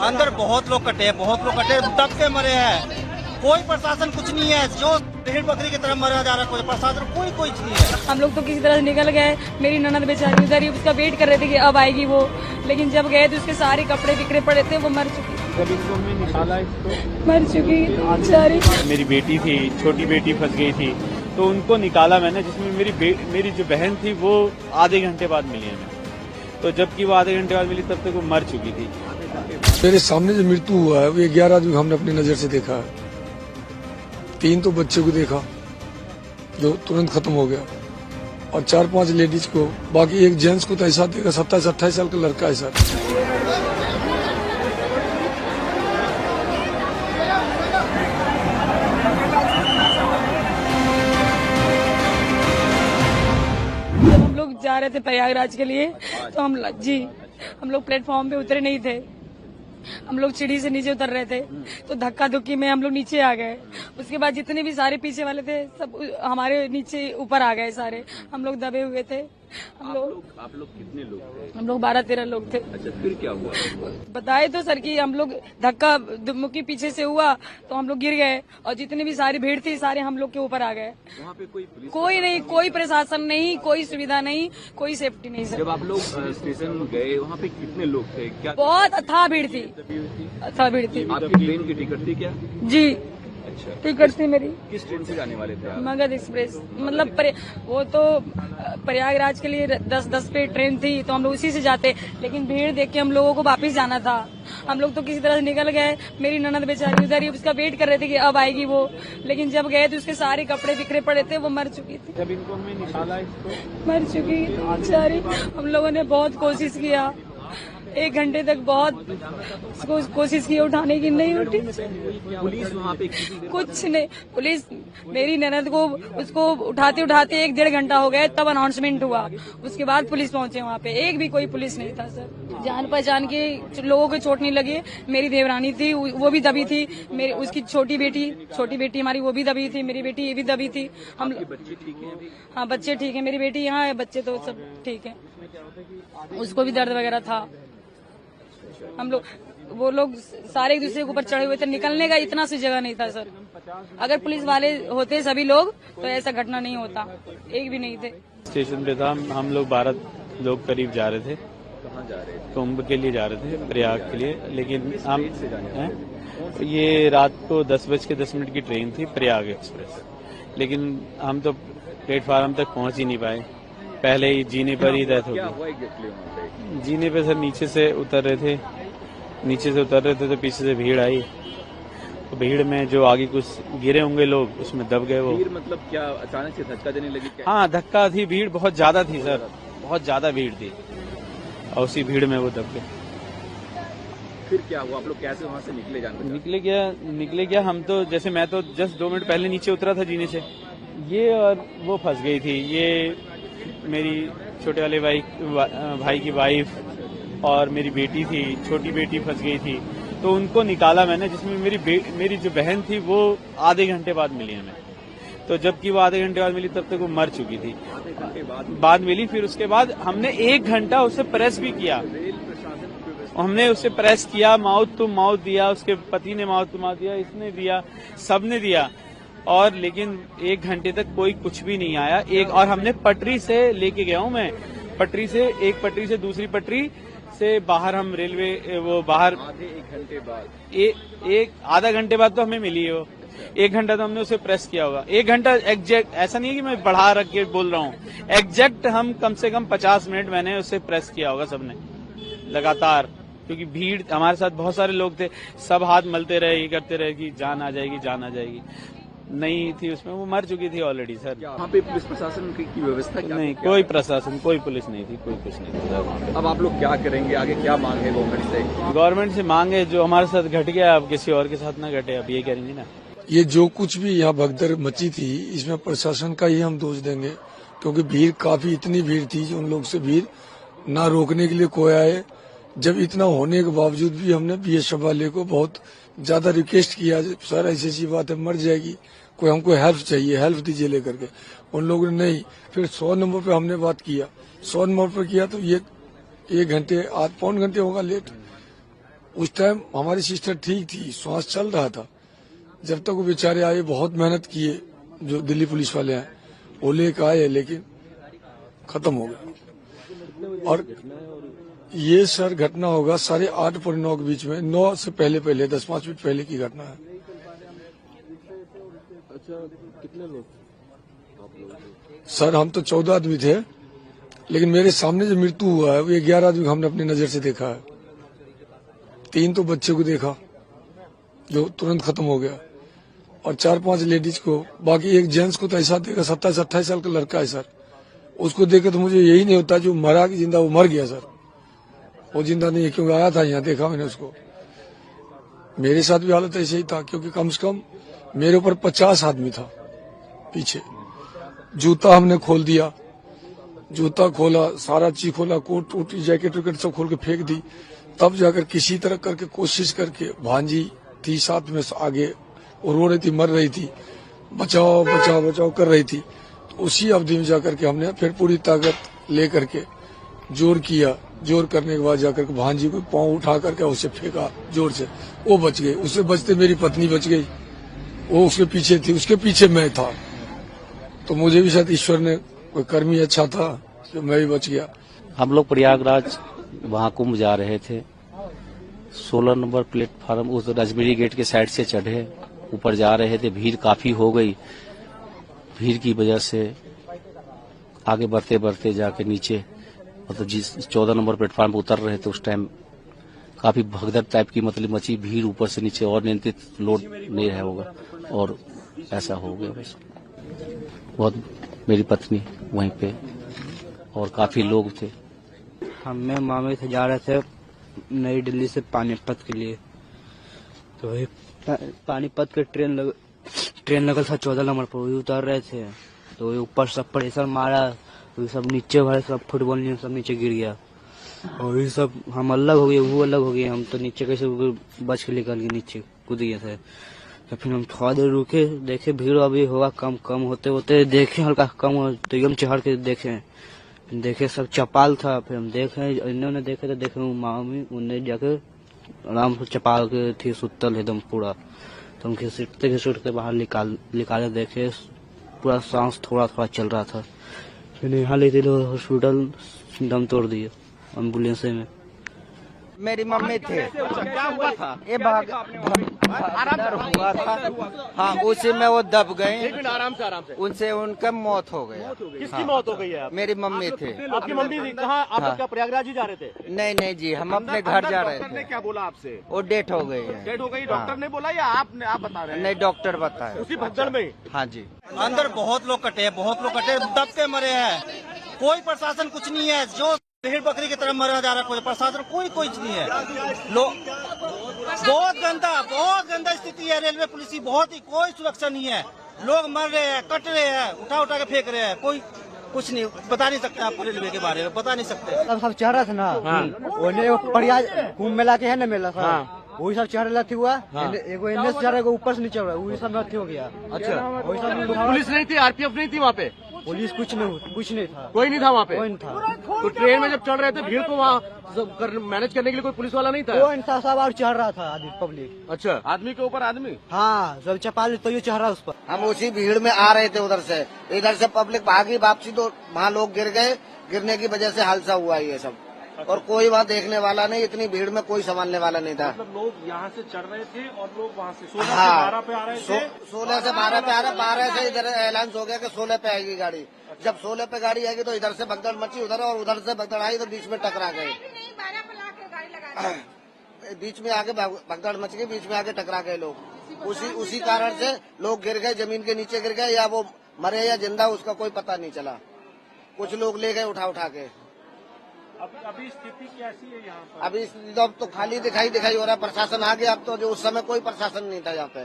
अंदर बहुत लोग कटे, दब के मरे हैं। कोई प्रशासन कुछ नहीं है, जो भेड़ बकरी की तरह मरा जा रहा है। कोई प्रशासन कोई चीज नहीं है। हम लोग तो किसी तरह से निकल गए। मेरी ननद बेचारी उधर ही उसका वेट कर रहे थे कि अब आएगी वो, लेकिन जब गए तो उसके सारे कपड़े बिखरे पड़े थे, वो मर चुकी। जब इनको मैं निकाला इसको मर चुकी बेचारी। मेरी बेटी थी, छोटी बेटी फंस गई थी, तो उनको निकाला मैंने, जिसमें मेरी जो बहन थी वो आधे घंटे बाद मिली हमें। तो जबकि वो आधे घंटे बाद मिली तब तक वो मर चुकी थी। मेरे सामने जो मृत्यु हुआ है वो 11 आदमी हमने अपनी नजर से देखा है। 3 तो बच्चे को देखा जो तुरंत खत्म हो गया, और 4-5 लेडीज को, बाकी एक जेंट्स को तो ऐसा देखा 27-28 साल का लड़का है सर। जब हम लोग जा रहे थे प्रयागराज के लिए तो हम लोग प्लेटफॉर्म पे उतरे नहीं थे। हम लोग सीढ़ी से नीचे उतर रहे थे तो धक्का धुक्की में हम लोग नीचे आ गए। उसके बाद जितने भी सारे पीछे वाले थे सब हमारे नीचे ऊपर आ गए सारे। हम लोग दबे हुए थे। आप लोग कितने लोग थे? हम लोग 12-13 लोग थे। अच्छा, फिर क्या हुआ? बताए तो सर कि हम लोग धक्का मुक्की पीछे से हुआ तो हम लोग गिर गए, और जितनी भी सारी भीड़ थी सारे हम लोग के ऊपर आ गए। वहाँ पे कोई पुलिस? कोई नहीं, कोई प्रशासन नहीं, कोई सुविधा नहीं, कोई सेफ्टी नहीं सर। जब आप लोग स्टेशन गए वहाँ पे कितने लोग थे? क्या बहुत अथाह भीड़ थी, अथाह भीड़ थी। आपकी ट्रेन की टिकट थी क्या? जी, अच्छा, टिकट थी मेरी। किस ट्रेन से जाने वाले थे आप? मगध एक्सप्रेस। मतलब वो तो प्रयागराज के लिए 10-10 पे ट्रेन थी तो हम लोग उसी से जाते, लेकिन भीड़ देख के हम लोगों को वापस जाना था। हम लोग तो किसी तरह से निकल गए। मेरी ननद बेचारी उधर ही उसका वेट कर रहे थे कि अब आएगी वो, लेकिन जब गए तो उसके सारे कपड़े बिखरे पड़े थे, वो मर चुकी थी। जब इनको मैं निकाला इसको मर चुकी बेचारी। हम लोगों ने बहुत कोशिश किया, 1 घंटे तक बहुत कोशिश की उठाने की, नहीं उठी। पुलिस वहाँ पे कुछ नहीं, पुलिस मेरी ननद को उसको उठाते उठाते 1-1.5 घंटा हो गया, तब अनाउंसमेंट हुआ। उसके बाद पुलिस पहुंचे वहाँ पे। एक भी कोई पुलिस नहीं था सर। जान पहचान के लोगों को चोट नहीं लगी। मेरी देवरानी थी, वो भी दबी थी। मेरी उसकी छोटी बेटी हमारी वो भी दबी थी। मेरी बेटी ये भी दबी थी। हम बच्चे ठीक हैं अभी? हाँ, बच्चे ठीक है। मेरी बेटी यहाँ है, बच्चे तो सब ठीक है। उसको भी दर्द वगैरह था। हम लोग वो लोग सारे एक दूसरे के ऊपर चढ़े हुए थे, निकलने का इतना सी जगह नहीं था सर। अगर पुलिस वाले होते सभी लोग तो ऐसा घटना नहीं होता, एक भी नहीं थे। स्टेशन पे था, हम लोग 12 लोग करीब जा रहे थे। कहाँ जा रहे थे? कुंभ के लिए जा रहे थे, प्रयाग के लिए। लेकिन हम ये रात को 10:10 की ट्रेन थी, प्रयाग एक्सप्रेस। लेकिन हम तो प्लेटफार्म तक पहुंच ही नहीं पाए, पहले ही जीने पर ही डेथ हो गई। जीने पे सर नीचे से उतर रहे थे तो पीछे से भीड़ आई। तो भीड़ में जो आगे कुछ गिरे होंगे लोग, उसमें दब गए वो। भीड़ मतलब क्या अचानक से धक्का देने लगी क्या? हाँ, धक्का थी, भीड़ बहुत ज्यादा थी सर, बहुत ज्यादा भीड़ थी, और उसी भीड़ में वो दब गए। फिर क्या हुआ? आप लोग कैसे वहाँ से निकले? निकले क्या हम तो, जैसे मैं तो जस्ट 2 मिनट पहले नीचे उतरा था जीने से, ये और वो फंस गई थी। ये मेरी छोटे वाले भाई की वाइफ और मेरी बेटी थी, छोटी बेटी फंस गई थी, तो उनको निकाला मैंने, जिसमें मेरी जो बहन थी वो आधे घंटे बाद मिली हमें। तो जबकि वो आधे घंटे बाद मिली तब तक वो मर चुकी थी। आधे घंटे बाद मिली। फिर उसके बाद हमने 1 घंटा उसे प्रेस भी किया। हमने उसे प्रेस किया, माउथ टू माउथ दिया, उसके पति ने माउथ टू माउथ दिया, इसने दिया, सबने दिया, और लेकिन 1 घंटे तक कोई कुछ भी नहीं आया। और हमने पटरी से लेके गया हूँ मैं, एक पटरी से दूसरी पटरी से बाहर, हम रेलवे वो बाहर आधे 1 घंटे बाद एक आधा घंटे बाद तो हमें मिली है वो। 1 घंटा तो हमने उसे प्रेस किया होगा। 1 घंटा एग्जैक्ट, ऐसा नहीं है कि मैं बढ़ा रख के बोल रहा हूँ, एग्जैक्ट हम कम से कम 50 मिनट मैंने उसे प्रेस किया होगा सबने लगातार, क्योंकि भीड़, हमारे साथ बहुत सारे लोग थे, सब हाथ मलते रहे, ये करते रहे कि जान आ जाएगी। नहीं थी उसमें, वो मर चुकी थी ऑलरेडी सर। वहाँ पे पुलिस प्रशासन की व्यवस्था क्या? नहीं, कोई प्रशासन, कोई पुलिस नहीं थी, कोई कुछ नहीं था वहाँ पे। अब आप लोग क्या करेंगे? आगे क्या मांग है गवर्नमेंट से? गवर्नमेंट से मांग है, जो हमारे साथ घट गया अब किसी और के साथ ना घटे, अब ये करेंगे ना। ये जो कुछ भी यहाँ भगदड़ मची थी, इसमें प्रशासन का ही हम दोष देंगे, क्योंकि भीड़ काफी, इतनी भीड़ थी जो उन लोग से भीड़ ना रोकने के लिए कोई आए। जब इतना होने के बावजूद भी हमने BSF वाले को बहुत ज्यादा रिक्वेस्ट किया, सर ऐसी बात है, मर जाएगी, कोई हमको हेल्प चाहिए, हेल्प दीजिए लेकर के। उन लोगों ने नहीं। फिर 100 नंबर पे हमने बात किया, 100 नंबर पर किया तो ये 1 घंटे, 8 पौन घंटे होगा लेट। उस टाइम हमारी सिस्टर ठीक थी, श्वास चल रहा था। जब तक वो बेचारे आए, बहुत मेहनत किए जो दिल्ली पुलिस वाले हैं, वो लेकर आए, लेकिन खत्म हो गया। और ये सर घटना होगा 8:30 और 9 के बीच में, 9 से पहले 10-5 मिनट पहले की घटना है। अच्छा, कितने लोग सर हम तो 14 आदमी थे, लेकिन मेरे सामने जो मृत्यु हुआ है वो 11 आदमी हमने अपनी नजर से देखा है। 3 तो बच्चे को देखा जो तुरंत खत्म हो गया, और 4-5 लेडीज को, बाकी एक जेंट्स को तो ऐसा देखा, 27-28 साल का लड़का है सर। उसको देखे तो मुझे यही नहीं होता जो मरा कि जिंदा, वो मर गया सर। वो जिंदा नहीं है, क्योंकि आया था यहाँ, देखा मैंने उसको। मेरे साथ भी हालत ऐसे ही था, क्योंकि कम से कम मेरे ऊपर 50 आदमी था पीछे। जूता हमने खोल दिया, जूता खोला, सारा चीज खोला, कोट वोट जैकेट वैकेट सब खोल के फेंक दी। तब जाकर किसी तरह करके कोशिश करके, भांजी थी साथ में आगे, वो रो रही थी, मर रही थी, बचाओ बचाओ बचाओ कर रही थी। तो उसी अवधि में जाकर के हमने फिर पूरी ताकत लेकर के जोर किया। जोर करने के बाद जाकर के भांजी को पांव उठा करके उसे फेंका जोर से, वो बच गई। उससे बचते मेरी पत्नी बच गई, वो उसके पीछे थी, उसके पीछे मैं था। तो मुझे भी शायद ईश्वर ने कोई कर्म ही अच्छा था कि मैं भी बच गया। हम लोग प्रयागराज महाकुंभ जा रहे थे। 16 नंबर प्लेटफार्म उस राजमेरी गेट के साइड से चढ़े, ऊपर जा रहे थे। भीड़ काफी हो गई, भीड़ की वजह से आगे बढ़ते बढ़ते जाके नीचे, मतलब जिस 14 नंबर प्लेटफार्म पर उतर रहे थे उस टाइम काफी भगदड़ टाइप की मतलब मची भीड़, ऊपर से नीचे, और नियंत्रित लोड नहीं रहा होगा, और ऐसा हो गया। बस बहुत, मेरी पत्नी वहीं पे और काफी लोग थे। हमें मामे से जा रहे थे नई दिल्ली से पानीपत के लिए। तो वही पानीपत के ट्रेन लगल था 14 नंबर पर, वही उतर रहे थे। तो वही ऊपर सब प्रेशर मारा, तो सब नीचे वाले सब फुटबॉल सब नीचे गिर गया। और ये सब हम अलग हो गए, वो अलग हो गए। हम तो नीचे कैसे बच के निकल गए, नीचे कूद गए थे। तो फिर हम थोड़ा देर रुके, देखे भीड़ अभी होगा कम होते होते देखे हल्का कम हो, तो एकदम चढ़ के देखे सब चपाल था। फिर हम देखे, इन्होंने देखे तो देखे मामी उन्हें जाके आराम से चपाल के थी सुतल एकदम पूरा। तो हम घिसुटते बाहर निकाले, देखे पूरा सांस थोड़ा थोड़ा चल रहा था। फिर यहाँ ले दिए हॉस्पिटल, दम तोड़ दिए एम्बुलेंस में। मेरी मम्मी थे, क्या हुआ था? ये भागदड़ हुआ था। हाँ, उसी में वो दब गए। आराम से उनसे उनका मौत हो गया। किसकी मौत हो गई है? मेरी मम्मी थे। आपकी मम्मी थी कहाँ? आप हाँ। क्या प्रयागराज ही जा रहे थे? नहीं जी, हम अपने घर जा रहे डॉक्टर ने थे। क्या बोला आपसे? वो डेथ हो गई है। डेथ हो गई, डॉक्टर ने बोला या आप बता रहे हैं? नहीं, डॉक्टर बताया। उसी भगदड़ में? हाँ जी। अंदर बहुत लोग कटे, दब के मरे हैं। कोई प्रशासन कुछ नहीं है, जो भेड़ बकरी की तरह मरा जा रहा है। कोई प्रशासन कोई नहीं है। लोग बहुत गंदा स्थिति है। रेलवे पुलिस की बहुत ही कोई सुरक्षा नहीं है। लोग मर रहे हैं, कट रहे हैं, उठा के फेंक रहे हैं। कोई कुछ नहीं बता नहीं सकते, आपको रेलवे के बारे में बता नहीं सकते। सब चढ़ रहा था ना, कुंभ मेला के है ना मेला था, वही सब चढ़ रहा हुआ। एगो एनएस चढ़ रहा, ऊपर से नीचे हो रहा, वही सब अथी हो गया। अच्छा, वही सब पुलिस नहीं थी, आरपीएफ नहीं थी वहाँ पे? पुलिस कुछ नहीं था, कोई नहीं था वहाँ पे? कोई नहीं था। तो ट्रेन में जब चढ़ रहे थे भीड़ को वहाँ मैनेज करने के लिए कोई पुलिस वाला नहीं था? कोई नहीं था, सब और चढ़ रहा था आदमी पब्लिक। अच्छा, आदमी के ऊपर आदमी? हाँ, सब चपाल तो ये चढ़ रहा उस पर। हम उसी भीड़ में आ रहे थे उधर से, इधर से पब्लिक भागी वापसी, तो वहाँ लोग गिर गए। गिरने की वजह से हादसा हुआ ये सब। और कोई वहाँ देखने वाला नहीं, इतनी भीड़ में कोई संभालने वाला नहीं था। मतलब लोग यहाँ से चढ़ रहे थे और लोग वहाँ से 16 से 12 पे आ रहे थे। 16 से 12 पे आ रहे, 12 से इधर ऐलान हो गया कि 16 पे आएगी गाड़ी। जब 16 पे गाड़ी आएगी तो इधर से भगदड़ मची उधर, और उधर से भगदड़ आई तो बीच में टकरा गए। बीच में आगे भगदड़ मच गई, बीच में आगे टकरा गए लोग। उसी कारण से लोग गिर गए, जमीन के नीचे गिर गए, या वो मरे या जिंदा उसका कोई पता नहीं चला। कुछ लोग ले गए उठा के। अभी स्थिति कैसी है यहाँ पर? अभी अब तो खाली दिखाई हो रहा है। प्रशासन आ गया अब तो, जो उस समय कोई प्रशासन नहीं था यहाँ पे।